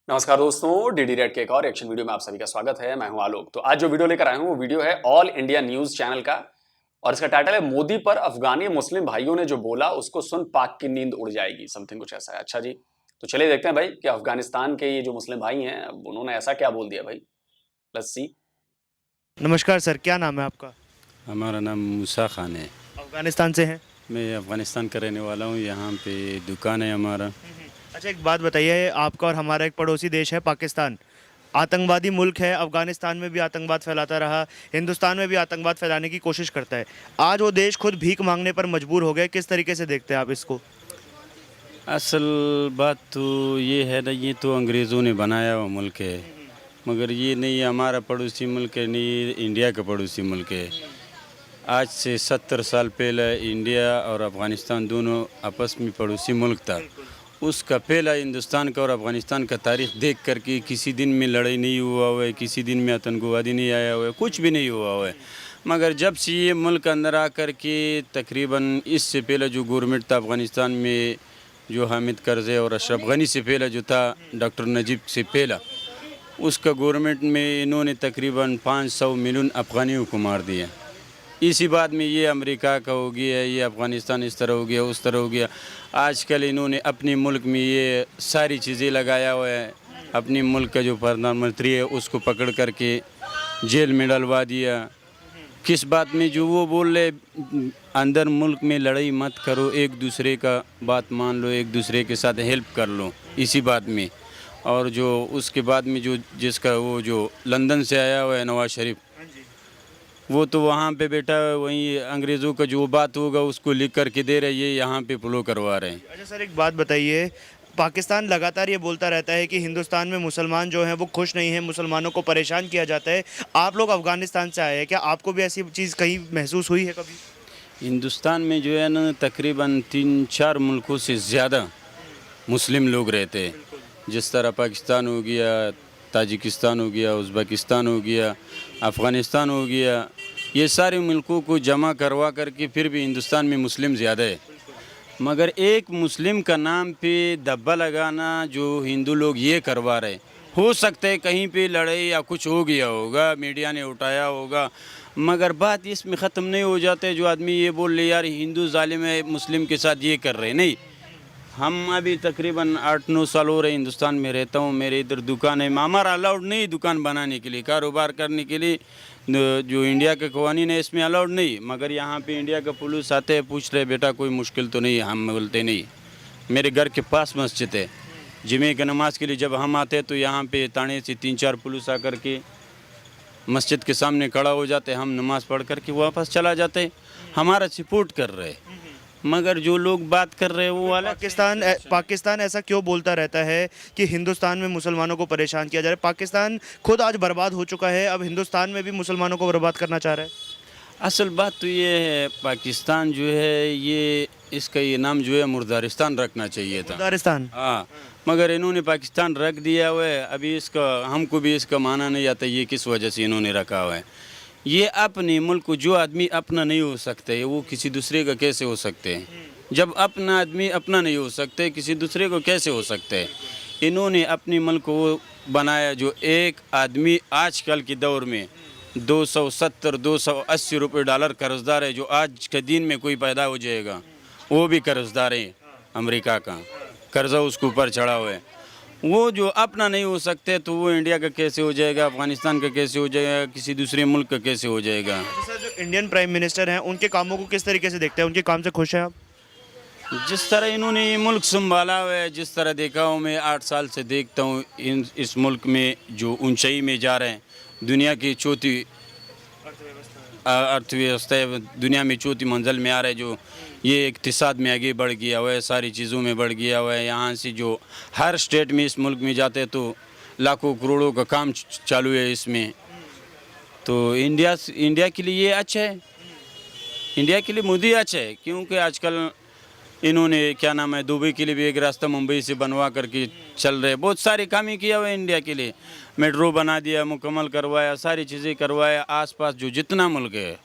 नमस्कार दोस्तों, DD red के एक और एक्शन वीडियो में आप सभी का स्वागत है। मैं हूं आलोक। तो आज जो वीडियो लेकर आया हूं वो वीडियो है ऑल इंडिया न्यूज चैनल का और इसका टाइटल है मोदी पर अफगानी मुस्लिम भाइयों ने जो बोला उसको सुन पाक की नींद उड़ जाएगी। समथिंग कुछ ऐसा है। अच्छा जी, तो चलिए देखते हैं भाई कि अफगानिस्तान के ये जो मुस्लिम भाई हैं उन्होंने ऐसा क्या बोल दिया भाई। Let's see. नमस्कार सर, क्या नाम है आपका? हमारा नाम मूसा खान है। अफ़गानिस्तान से हैं? मैं अफ़गानिस्तान का रहने वाला हूँ। यहाँ पे दुकान है हमारा। अच्छा, एक बात बताइए, आपका और हमारा एक पड़ोसी देश है पाकिस्तान, आतंकवादी मुल्क है। अफ़गानिस्तान में भी आतंकवाद फैलाता रहा, हिंदुस्तान में भी आतंकवाद फैलाने की कोशिश करता है। आज वो देश खुद भीख मांगने पर मजबूर हो गए। किस तरीके से देखते हैं आप इसको? असल बात तो ये है ना, ये तो अंग्रेज़ों ने बनाया हुआ मुल्क है, मगर ये नहीं हमारा पड़ोसी मुल्क है, नहीं इंडिया का पड़ोसी मुल्क है। आज से 70 साल पहले इंडिया और अफ़गानिस्तान दोनों आपस में पड़ोसी मुल्क था। उसका पहला हिंदुस्तान का और अफ़गानिस्तान का तारीख़ देख कर के किसी दिन में लड़ाई नहीं हुआ हुआ है, किसी दिन में आतंकवादी नहीं आया हुआ है, कुछ भी नहीं हुआ हुआ है। मगर जब से ये मुल्क अंदर आकर के तकरीबन इससे पहले जो गवर्नमेंट था अफ़गानिस्तान में, जो हामिद करज़ई और अशरफ गनी से पहले जो था, डॉक्टर नजीब से पहला, उसका गवर्नमेंट में इन्होंने तकरीबन 500 मिलियन अफ़गानियों को मार दिया। इसी बात में ये अमेरिका का हो गया, ये अफ़गानिस्तान इस तरह हो गया, उस तरह हो गया। आजकल इन्होंने अपने मुल्क में ये सारी चीज़ें लगाया हुआ है। अपने मुल्क का जो प्रधानमंत्री है उसको पकड़ करके जेल में डलवा दिया। किस बात में? जो वो बोल रहे अंदर मुल्क में लड़ाई मत करो, एक दूसरे का बात मान लो, एक दूसरे के साथ हेल्प कर लो, इसी बात में। और जो उसके बाद में जो जिसका वो जो लंदन से आया हुआ है नवाज शरीफ, वो तो वहाँ पे बैठा है, वहीं अंग्रेज़ों का जो बात होगा उसको लिख कर के दे रहे, ये यहाँ पे फॉलो करवा रहे हैं। अच्छा सर, एक बात बताइए, पाकिस्तान लगातार ये बोलता रहता है कि हिंदुस्तान में मुसलमान जो हैं वो खुश नहीं हैं, मुसलमानों को परेशान किया जाता है। आप लोग अफ़गानिस्तान से आए हैं, क्या आपको भी ऐसी चीज़ कहीं महसूस हुई है कभी? हिंदुस्तान में जो है ना तकरीबन 3-4 मुल्कों से ज़्यादा मुस्लिम लोग रहते हैं। जिस तरह पाकिस्तान हो गया, ताजिकिस्तान हो गया, उज़्बेकिस्तान हो गया, अफ़गानिस्तान हो गया, ये सारे मुल्कों को जमा करवा करके फिर भी हिंदुस्तान में मुस्लिम ज़्यादा है। मगर एक मुस्लिम का नाम पे धब्बा लगाना जो हिंदू लोग ये करवा रहे, हो सकता है कहीं पे लड़ाई या कुछ हो गया होगा, मीडिया ने उठाया होगा, मगर बात इसमें ख़त्म नहीं हो जाते। जो आदमी ये बोल रहे यार हिंदू जालिम है, मुस्लिम के साथ ये कर रहे, नहीं। हम अभी तकरीबन 8-9 साल हो रहे हिंदुस्तान में रहता हूँ। मेरे इधर दुकान है, हमारा अलाउड नहीं दुकान बनाने के लिए, कारोबार करने के लिए। जो इंडिया के कवानीन है इसमें अलाउड नहीं, मगर यहाँ पे इंडिया का पुलिस आते हैं, पूछ रहे बेटा कोई मुश्किल तो नहीं है? हम बोलते नहीं। मेरे घर के पास मस्जिद है, जुमे की नमाज के लिए जब हम आते हैं तो यहाँ पे ताने से 3-4 पुलिस आकर के मस्जिद के सामने खड़ा हो जाते, हम नमाज़ पढ़ कर के वापस चला जाते। हमारा सपोर्ट कर रहे, मगर जो लोग बात कर रहे हैं वो वाला पाकिस्तान ऐसा क्यों बोलता रहता है कि हिंदुस्तान में मुसलमानों को परेशान किया जा रहा है? पाकिस्तान खुद आज बर्बाद हो चुका है, अब हिंदुस्तान में भी मुसलमानों को बर्बाद करना चाह रहा है। असल बात तो ये है, पाकिस्तान जो है ये इसका ये नाम जो है मुर्दारिस्तान रखना चाहिए था। मुर्दारिस्तान? हाँ, मगर इन्होंने पाकिस्तान रख दिया हुआ है। अभी इसका हमको भी इसका माना नहीं आता ये किस वजह से इन्होंने रखा हुआ है। ये अपने मुल्क को, जो आदमी अपना नहीं हो सकते वो किसी दूसरे का कैसे हो सकते हैं? जब अपना आदमी अपना नहीं हो सकते किसी दूसरे को कैसे हो सकते हैं? इन्होंने अपने मुल्क को बनाया, जो एक आदमी आजकल के दौर में 270-280 रुपये डॉलर कर्जदार है। जो आज के दिन में कोई पैदा हो जाएगा वो भी कर्जदार है, अमेरिका का कर्जा उसके ऊपर चढ़ा हुआ है। वो जो अपना नहीं हो सकते तो वो इंडिया का कैसे हो जाएगा, अफ़गानिस्तान का कैसे हो जाएगा, किसी दूसरे मुल्क का कैसे हो जाएगा? सर, जो इंडियन प्राइम मिनिस्टर हैं उनके कामों को किस तरीके से देखते हैं? उनके काम से खुश हैं आप? जिस तरह इन्होंने ये मुल्क संभाला हुआ है, जिस तरह देखा हूँ मैं 8 साल से देखता हूँ, इस मुल्क में जो ऊंचाई में जा रहे हैं, दुनिया की चौथी अर्थव्यवस्था है, दुनिया में चौथी मंजिल में आ रहा है। जो ये इक़्तिसाद में आगे बढ़ गया हुआ है, सारी चीज़ों में बढ़ गया हुआ है। यहाँ से जो हर स्टेट में इस मुल्क में जाते हैं तो लाखों करोड़ों का काम चालू है इसमें। तो इंडिया के लिए ये अच्छा है, इंडिया के लिए मोदी अच्छा है, क्योंकि आजकल इन्होंने क्या नाम है दुबई के लिए भी एक रास्ता मुंबई से बनवा करके चल रहे, बहुत सारे काम ही किया हुआ है इंडिया के लिए। मेट्रो बना दिया, मुकम्मल करवाया, सारी चीज़ें करवाया। आसपास जो जितना मुल्क है,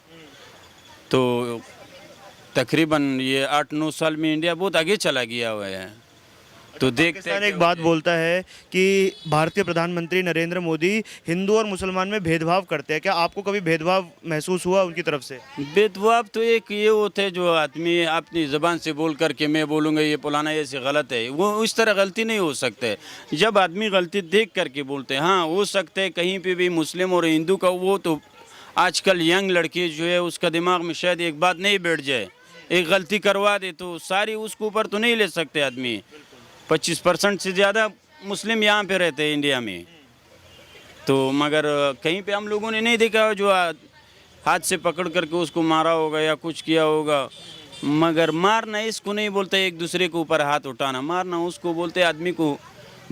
तो तकरीबन ये 8-9 साल में इंडिया बहुत आगे चला गया हुआ है। तो देखते पाकिस्तान हैं एक बात बोलता है कि भारतीय प्रधानमंत्री नरेंद्र मोदी हिंदू और मुसलमान में भेदभाव करते हैं। क्या आपको कभी भेदभाव महसूस हुआ उनकी तरफ से? बेतवाब तो एक ये होते हैं जो आदमी अपनी ज़बान से बोल करके मैं बोलूँगा ये पुलाना ऐसे गलत है, वो इस तरह गलती नहीं हो सकते। जब आदमी गलती देख करके बोलते हैं, हाँ हो सकते हैं कहीं पे भी मुस्लिम और हिंदू का, वो तो आजकल यंग लड़के जो है उसका दिमाग में शायद एक बात नहीं बैठ जाए, एक गलती करवा दे तो सारी उसके ऊपर तो नहीं ले सकते आदमी। 25% से ज़्यादा मुस्लिम यहाँ पे रहते हैं इंडिया में, तो मगर कहीं पे हम लोगों ने नहीं देखा जो हाथ से पकड़ करके उसको मारा होगा या कुछ किया होगा। मगर मारना इसको नहीं बोलते एक दूसरे के ऊपर हाथ उठाना, मारना उसको बोलते आदमी को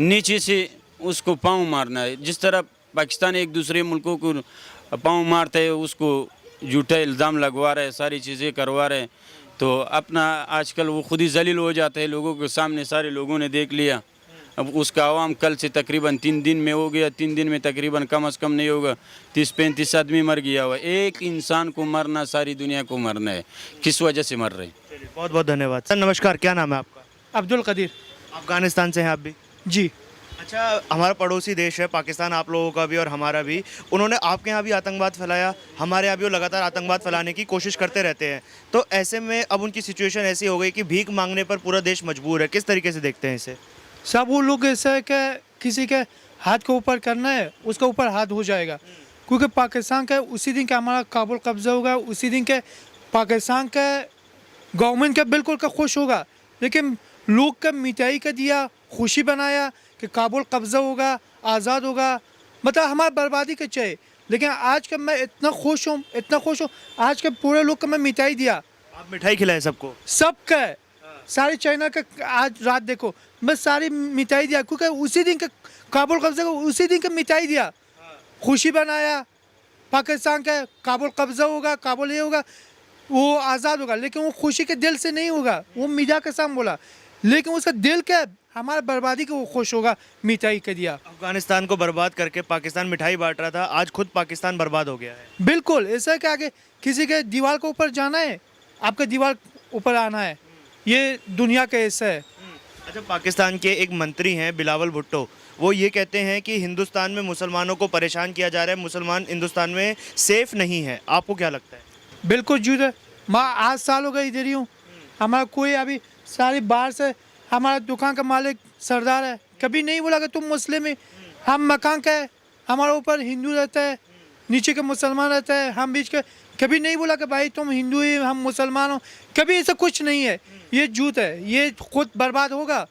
नीचे से उसको पाँव मारना है। जिस तरह पाकिस्तान एक दूसरे मुल्कों को पाँव मारते है, उसको झूठा इल्ज़ाम लगवा रहे, सारी चीज़ें करवा रहे, तो अपना आजकल वो खुद ही जलील हो जाते हैं लोगों के सामने, सारे लोगों ने देख लिया। अब उसका आवाम कल से तकरीबन 3 दिन में हो गया, 3 दिन में तकरीबन कम से कम नहीं होगा 30-35 आदमी मर गया हुआ। एक इंसान को मरना सारी दुनिया को मरना है, किस वजह से मर रहे हैं? चलिए, बहुत बहुत धन्यवाद सर। नमस्कार, क्या नाम है आपका? अब्दुल कदीर। अफगानिस्तान से हैं आप भी? जी। अच्छा, हमारा पड़ोसी देश है पाकिस्तान, आप लोगों का भी और हमारा भी। उन्होंने आपके यहाँ भी आतंकवाद फैलाया, हमारे यहाँ भी वो लगातार आतंकवाद फैलाने की कोशिश करते रहते हैं। तो ऐसे में अब उनकी सिचुएशन ऐसी हो गई कि भीख मांगने पर पूरा देश मजबूर है। किस तरीके से देखते हैं इसे? सब वो लोग ऐसा है कि किसी के हाथ के ऊपर करना है, उसके ऊपर हाथ हो जाएगा। क्योंकि पाकिस्तान का उसी दिन का हमारा काबुल कब्जा होगा, उसी दिन के पाकिस्तान का गवर्नमेंट का बिल्कुल का खुश होगा, लेकिन लोग का मिठाई का दिया, खुशी बनाया कि काबुल कब्जा होगा, आज़ाद होगा, मतलब हमारा बर्बादी का चाहिए। लेकिन आज का मैं इतना खुश हूँ, इतना खुश हूँ, आज के पूरे लोग को मैं मिठाई दिया। आप मिठाई खिलाए सबको? सबका है, सारे चाइना का आज रात देखो मैं सारी मिठाई दिया, क्योंकि उसी दिन का काबुल कब्जा, उसी दिन का मिठाई दिया, खुशी बनाया। पाकिस्तान का काबुल कब्जा होगा, काबुल ये होगा, वो आज़ाद होगा, लेकिन वो खुशी के दिल से नहीं होगा, वो मीडिया के सामने बोला, लेकिन उसका दिल क्या हमारा बर्बादी को वो खुश होगा, मिठाई का दिया। अफगानिस्तान को बर्बाद करके पाकिस्तान मिठाई बांट रहा था, आज खुद पाकिस्तान बर्बाद हो गया है। बिल्कुल ऐसा है कि आगे किसी के दीवार के ऊपर जाना है, आपका दीवार ऊपर आना है, ये दुनिया का ऐसा है। अच्छा, पाकिस्तान के एक मंत्री हैं बिलावल भुट्टो, वो ये कहते हैं कि हिंदुस्तान में मुसलमानों को परेशान किया जा रहा है, मुसलमान हिंदुस्तान में सेफ नहीं है। आपको क्या लगता है? बिल्कुल झूठ है। मैं 8 साल हो गए इधर ही हूँ, हमारा कोई अभी सारी बाहर से, हमारा दुकान का मालिक सरदार है, कभी नहीं बोला कि तुम मुस्लिम है। हम मकान का है, हमारे ऊपर हिंदू रहता है, नीचे के मुसलमान रहता है, हम बीच के, कभी नहीं बोला कि भाई तुम हिंदू ही हम मुसलमान हो, कभी ऐसा कुछ नहीं है। ये झूठ है, ये खुद बर्बाद होगा,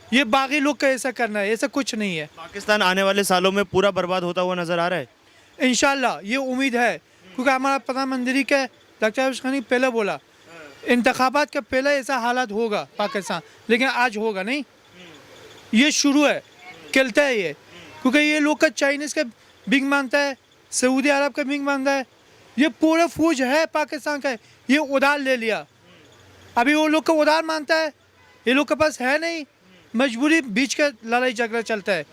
ये बाकी लोग का ऐसा करना है, ऐसा कुछ नहीं है। पाकिस्तान आने वाले सालों में पूरा बर्बाद होता हुआ नजर आ रहा है। इंशाल्लाह ये उम्मीद है, क्योंकि हमारा प्रधानमंत्री का डॉक्टर अशरफ गनी पहले बोला इंतखाबात का पहले ऐसा हालात होगा पाकिस्तान, लेकिन आज होगा नहीं, ये शुरू है, चलता है ये। क्योंकि ये लोग का चाइनीज़ का बिग मानता है, सऊदी अरब का बिग मानता है, ये पूरा फौज है पाकिस्तान का, ये उधार ले लिया, अभी वो लोग का उधार मानता है, ये लोग के पास है नहीं, मजबूरी बीच का लड़ाई झगड़ा चलता है,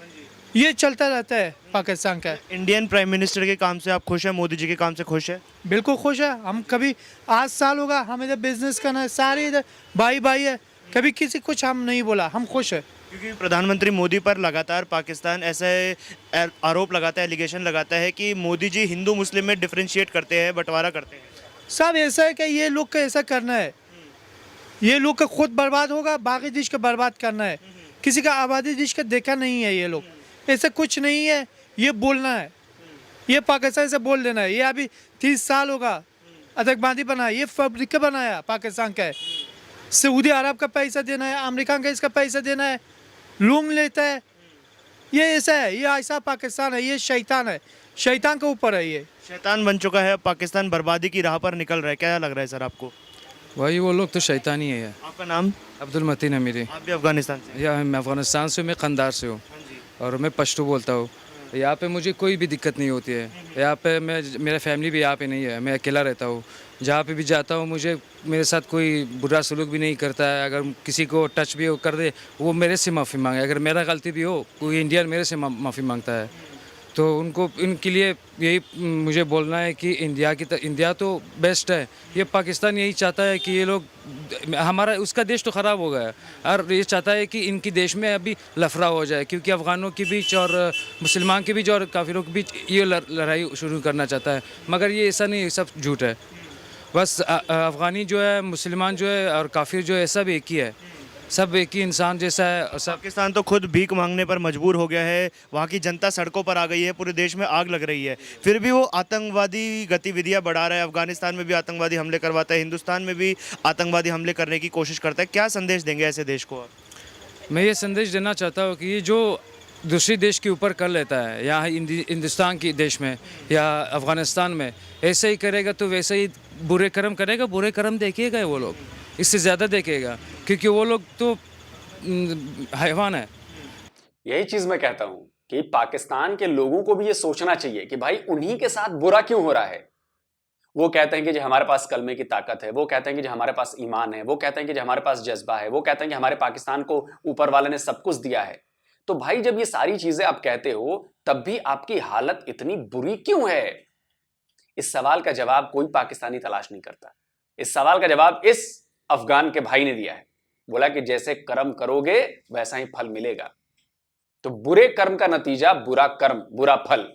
ये चलता रहता है पाकिस्तान का। इंडियन प्राइम मिनिस्टर के काम से आप खुश हैं? मोदी जी के काम से खुश है? बिल्कुल खुश है। हम कभी 8 साल होगा हम इधर बिजनेस करना है, सारे इधर भाई भाई है, कभी किसी कुछ हम नहीं बोला, हम खुश है। क्योंकि प्रधानमंत्री मोदी पर लगातार पाकिस्तान ऐसे आरोप लगाता है, एलिगेशन लगाता है कि मोदी जी हिंदू मुस्लिम में डिफ्रेंशिएट करते हैं, बंटवारा करते हैं। सब ऐसा है कि ये लोग का ऐसा करना है, ये लोग का खुद बर्बाद होगा, बाकी देश का बर्बाद करना है, किसी का आबादी देश का देखा नहीं है। ये लोग ऐसा कुछ नहीं है, ये बोलना है, ये पाकिस्तान से बोल देना है। ये अभी 30 साल होगा आतंकवादी बनाया, ये फैब्रिका बनाया पाकिस्तान का है, सऊदी अरब का पैसा देना है, अमेरिका का इसका पैसा देना है, लोन लेता है, ये ऐसा है, ये ऐसा पाकिस्तान है, ये शैतान है, शैतान के ऊपर है, ये शैतान बन चुका है, पाकिस्तान बर्बादी की राह पर निकल रहा है। क्या लग रहा है सर आपको? वही वो लोग तो शैतान ही है। आपका नाम? अब्दुल मतीन है मेरी। आप भी अफगानिस्तान से? या मैं अफ़गानिस्तान से हूँ, मैं कंधार से हूँ और मैं पश्तो बोलता हूँ। यहाँ पे मुझे कोई भी दिक्कत नहीं होती है, यहाँ पे मेरा फैमिली भी यहाँ पे नहीं है, मैं अकेला रहता हूँ। जहाँ पे भी जाता हूँ मुझे मेरे साथ कोई बुरा सलूक भी नहीं करता है, अगर किसी को टच भी कर दे वो मेरे से माफ़ी मांगे, अगर मेरा गलती भी हो कोई इंडियन मेरे से माफ़ी मांगता है। तो उनको इनके लिए यही मुझे बोलना है कि इंडिया तो बेस्ट है, ये पाकिस्तान यही चाहता है कि ये लोग हमारा उसका देश तो ख़राब हो गया है और ये चाहता है कि इनकी देश में अभी लफड़ा हो जाए, क्योंकि अफ़गानों के बीच और मुसलमान के बीच और काफिरों के बीच ये लड़ाई शुरू करना चाहता है, मगर ये ऐसा नहीं, सब झूठ है। बस अफ़गानी जो है, मुसलमान जो है और काफिर जो है, सब एक ही है, सब एक ही इंसान जैसा है और सब। पाकिस्तान तो खुद भीख मांगने पर मजबूर हो गया है, वहाँ की जनता सड़कों पर आ गई है, पूरे देश में आग लग रही है, फिर भी वो आतंकवादी गतिविधियां बढ़ा रहा है। अफगानिस्तान में भी आतंकवादी हमले करवाता है, हिंदुस्तान में भी आतंकवादी हमले करने की कोशिश करता है। क्या संदेश देंगे ऐसे देश को आप? मैं ये संदेश देना चाहता हूँ कि ये जो दूसरे देश के ऊपर कर लेता है, यहाँ हिंदुस्तान के देश में या अफ़गानिस्तान में ऐसे ही करेगा तो वैसे ही बुरे कर्म करेगा, बुरे कर्म देखेगा वो लोग, इससे ज़्यादा देखेगा, क्योंकि वो लोग तो हैवान है। यही चीज मैं कहता हूं कि पाकिस्तान के लोगों को भी ये सोचना चाहिए कि भाई उन्हीं के साथ बुरा क्यों हो रहा है। वो कहते हैं कि जो हमारे पास कलमे की ताकत है, वो कहते हैं कि जो हमारे पास ईमान है, वो कहते हैं कि जो हमारे पास जज्बा है, वो कहते हैं कि हमारे पाकिस्तान को ऊपर वाले ने सब कुछ दिया है। तो भाई जब ये सारी चीजें आप कहते हो तब भी आपकी हालत इतनी बुरी क्यों है? इस सवाल का जवाब कोई पाकिस्तानी तलाश नहीं करता। इस सवाल का जवाब इस अफगान के भाई ने दिया है। बोला कि जैसे कर्म करोगे वैसा ही फल मिलेगा। तो बुरे कर्म का नतीजा बुरा कर्म, बुरा फल,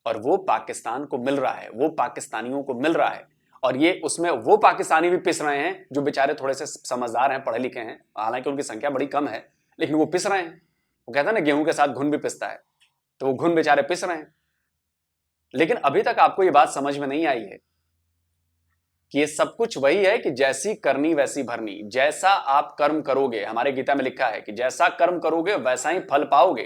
और वो पाकिस्तान को मिल रहा है, वो पाकिस्तानियों को मिल रहा है। और ये उसमें वो पाकिस्तानी भी पिस रहे हैं जो बेचारे थोड़े से समझदार हैं, पढ़े लिखे हैं, हालांकि उनकी संख्या बड़ी कम है, लेकिन वो पिस रहे हैं। वो कहता है ना गेहूं के साथ घुन भी पिसता है, तो वो घुन बेचारे पिस रहे हैं। लेकिन अभी तक आपको ये बात समझ में नहीं आई है कि ये सब कुछ वही है कि जैसी करनी वैसी भरनी। जैसा आप कर्म करोगे, हमारे गीता में लिखा है कि जैसा कर्म करोगे वैसा ही फल पाओगे।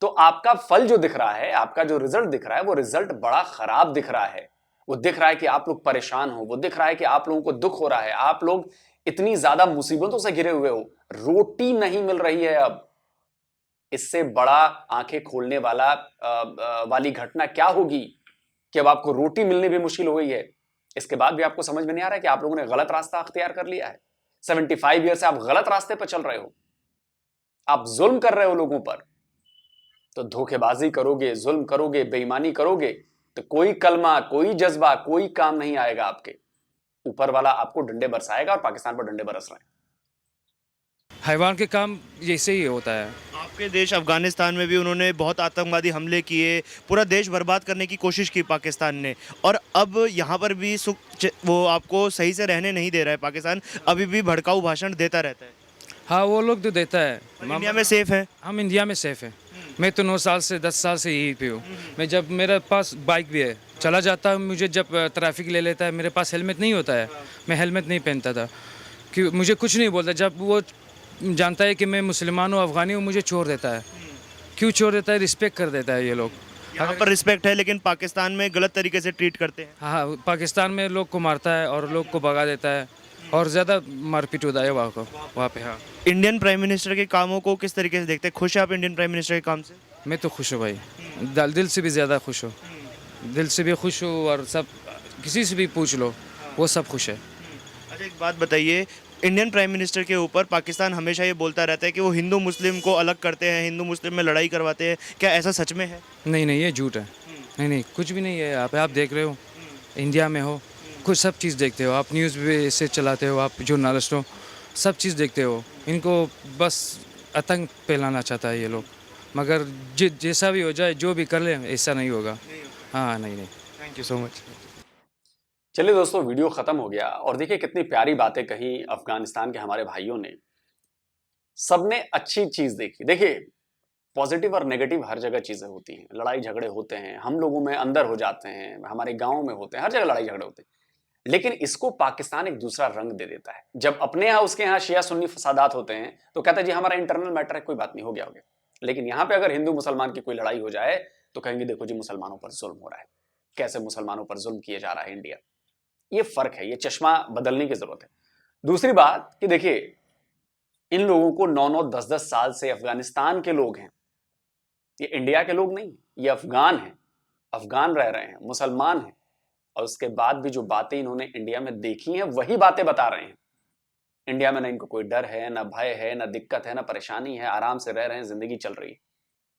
तो आपका फल जो दिख रहा है, आपका जो रिजल्ट दिख रहा है, वो रिजल्ट बड़ा खराब दिख रहा है। वो दिख रहा है कि आप लोग परेशान हो, वो दिख रहा है कि आप लोगों को दुख हो रहा है, आप लोग इतनी ज्यादा मुसीबतों से घिरे हुए हो, रोटी नहीं मिल रही है। अब इससे बड़ा आंखें खोलने वाली घटना क्या होगी कि अब आपको रोटी मिलनी भी मुश्किल हो गई है। इसके बाद भी आपको समझ में नहीं आ रहा है कि आप लोगों ने गलत रास्ता अख्तियार कर लिया है। 75 ईयर से आप गलत रास्ते पर चल रहे हो, आप जुल्म कर रहे हो लोगों पर। तो धोखेबाजी करोगे, जुल्म करोगे, बेईमानी करोगे तो कोई कलमा, कोई जज्बा, कोई काम नहीं आएगा आपके। ऊपर वाला आपको डंडे बरसाएगा और पाकिस्तान पर डंडे बरस रहे हैं। हैवान के काम जैसे ही होता है। आपके देश अफगानिस्तान में भी उन्होंने बहुत आतंकवादी हमले किए, पूरा देश बर्बाद करने की कोशिश की पाकिस्तान ने, और अब यहाँ पर भी वो आपको सही से रहने नहीं दे रहा है। पाकिस्तान अभी भी भड़काऊ भाषण देता रहता है। हाँ, वो लोग तो देता है। इंडिया में सेफ है? हम इंडिया में सेफ है। मैं तो 9 साल से 10 साल से यहीं पे हूँ। मैं जब मेरे पास बाइक भी है, चला जाता हूँ, मुझे जब ट्रैफिक ले लेता है, मेरे पास हेलमेट नहीं होता है, मैं हेलमेट नहीं पहनता था कि मुझे कुछ नहीं बोलता। जब वो जानता है कि मैं मुसलमान हूँ, अफ़गानी हूँ, मुझे छोड़ देता है। क्यों छोड़ देता है? रिस्पेक्ट कर देता है ये लोग। यहाँ पर रिस्पेक्ट है, लेकिन पाकिस्तान में गलत तरीके से ट्रीट करते हैं। हाँ, पाकिस्तान में लोग को मारता है और लोग को भगा देता है और ज़्यादा मारपीट होता है वहाँ पे। हाँ, इंडियन प्राइम मिनिस्टर के कामों को किस तरीके से देखते हैं? खुश है आप इंडियन प्राइम मिनिस्टर के काम से? मैं तो खुश हूँ भाई, दिल से भी ज़्यादा खुश हूँ। दिल से भी खुश हूँ और सब किसी से भी पूछ लो, वो सब खुश है। अच्छा, एक बात बताइए, इंडियन प्राइम मिनिस्टर के ऊपर पाकिस्तान हमेशा ये बोलता रहता है कि वो हिंदू मुस्लिम को अलग करते हैं, हिंदू मुस्लिम में लड़ाई करवाते हैं। क्या ऐसा सच में है? नहीं, ये झूठ है। नहीं, कुछ भी नहीं है। यहाँ पे आप देख रहे हो, इंडिया में हो, कुछ सब चीज़ देखते हो आप, न्यूज़ भी ऐसे चलाते हो, आप जर्नलिस्ट हो, सब चीज़ देखते हो। इनको बस आतंक फैलाना चाहता है ये लोग, मगर जैसा भी हो जाए, जो भी कर ले, ऐसा नहीं होगा। हाँ, नहीं। Thank you so much. चलिए दोस्तों, वीडियो खत्म हो गया और देखिए कितनी प्यारी बातें कही अफगानिस्तान के हमारे भाइयों ने। सबने अच्छी चीज देखी। देखिए, पॉजिटिव और नेगेटिव हर जगह चीजें होती हैं, लड़ाई झगड़े होते हैं, हम लोगों में अंदर हो जाते हैं, हमारे गाँव में होते हैं, हर जगह लड़ाई झगड़े होते हैं। लेकिन इसको पाकिस्तान एक दूसरा रंग दे देता है। जब अपने यहाँ उसके यहाँ शिया सुन्नी फसादात होते हैं तो कहता है जी हमारा इंटरनल मैटर है, कोई बात नहीं, हो गया। लेकिन यहाँ पे अगर हिंदू मुसलमान की कोई लड़ाई हो जाए तो कहेंगे देखो जी मुसलमानों पर जुल्म हो रहा है, कैसे मुसलमानों पर जुल्म किया जा रहा है इंडिया। ये फर्क है, ये चश्मा बदलने की जरूरत है। दूसरी बात कि देखिए, इन लोगों को 9-9, 10-10 साल से अफगानिस्तान के लोग हैं, ये इंडिया के लोग नहीं, ये अफगान हैं, अफगान रह रहे हैं, मुसलमान हैं, और उसके बाद भी जो बातें इन्होंने इंडिया में देखी हैं वही बातें बता रहे हैं। इंडिया में ना इनको कोई डर है, ना भय है, ना दिक्कत है, ना परेशानी है, आराम से रह रहे हैं, जिंदगी चल रही है।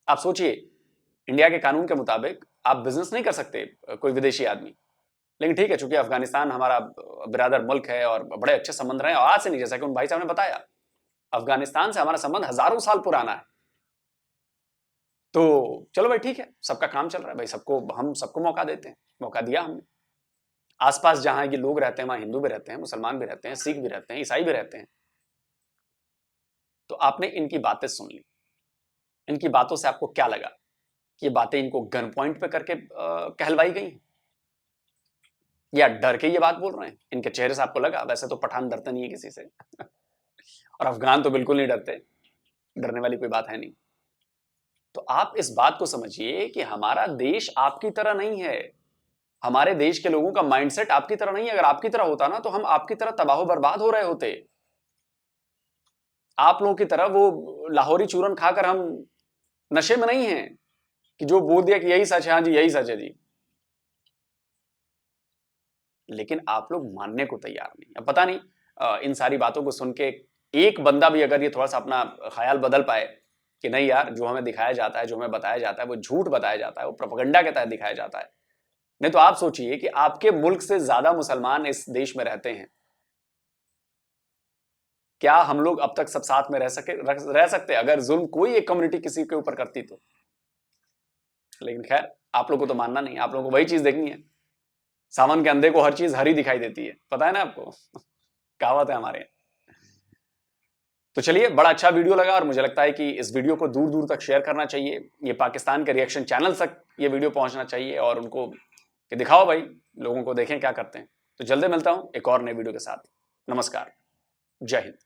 आप सोचिए, इंडिया के कानून के मुताबिक आप बिजनेस नहीं कर सकते कोई विदेशी आदमी, लेकिन ठीक है, चूंकि अफगानिस्तान हमारा बिरादर मुल्क है और बड़े अच्छे संबंध रहे, और आज से नहीं, जैसा कि उन भाई साहब ने बताया, अफगानिस्तान से हमारा संबंध हजारों साल पुराना है। तो चलो भाई ठीक है, सबका काम चल रहा है भाई, हम सबको मौका देते हैं, मौका दिया हमने। आसपास जहां ये लोग रहते हैं वहां हिंदू भी रहते हैं, मुसलमान भी रहते हैं, सिख भी रहते हैं, ईसाई भी रहते हैं। तो आपने इनकी बातें सुन ली, इनकी बातों से आपको क्या लगा? ये बातें इनको गन पॉइंट पे करके कहलवाई गई, या डर के ये बात बोल रहे हैं? इनके चेहरे से आपको लगा? वैसे तो पठान डरते नहीं है किसी से और अफगान तो बिल्कुल नहीं डरते, डरने वाली कोई बात है नहीं। तो आप इस बात को समझिए कि हमारा देश आपकी तरह नहीं है, हमारे देश के लोगों का माइंडसेट आपकी तरह नहीं है। अगर आपकी तरह होता ना तो हम आपकी तरह तबाह बर्बाद हो रहे होते। आप लोगों की तरह वो लाहौरी चूरन खाकर हम नशे में नहीं हैं कि जो बोल दिया कि यही सच है, हाँ जी यही सच है जी, लेकिन आप लोग मानने को तैयार नहीं। अब पता नहीं इन सारी बातों को सुन के एक बंदा भी अगर ये थोड़ा सा अपना ख्याल बदल पाए कि नहीं यार, जो हमें दिखाया जाता है, जो हमें बताया जाता है, वो झूठ बताया जाता है, वो प्रोपेगेंडा के तहत दिखाया जाता है। नहीं तो आप सोचिए कि आपके मुल्क से ज्यादा मुसलमान इस देश में रहते हैं, क्या हम लोग अब तक सब साथ में रह सकते अगर जुल्म कोई एक कम्युनिटी किसी के ऊपर करती तो? लेकिन खैर, आप लोग को तो मानना नहीं, आप लोगों को वही चीज देखनी है। सावन के अंधे को हर चीज हरी दिखाई देती है, पता है ना आपको कहावत है हमारे यहाँ। तो चलिए, बड़ा अच्छा वीडियो लगा और मुझे लगता है कि इस वीडियो को दूर दूर तक शेयर करना चाहिए। ये पाकिस्तान के रिएक्शन चैनल तक ये वीडियो पहुंचना चाहिए और उनको कि दिखाओ भाई, लोगों को देखें क्या करते हैं। तो जल्दी मिलता हूं एक और नए वीडियो के साथ। नमस्कार, जय हिंद।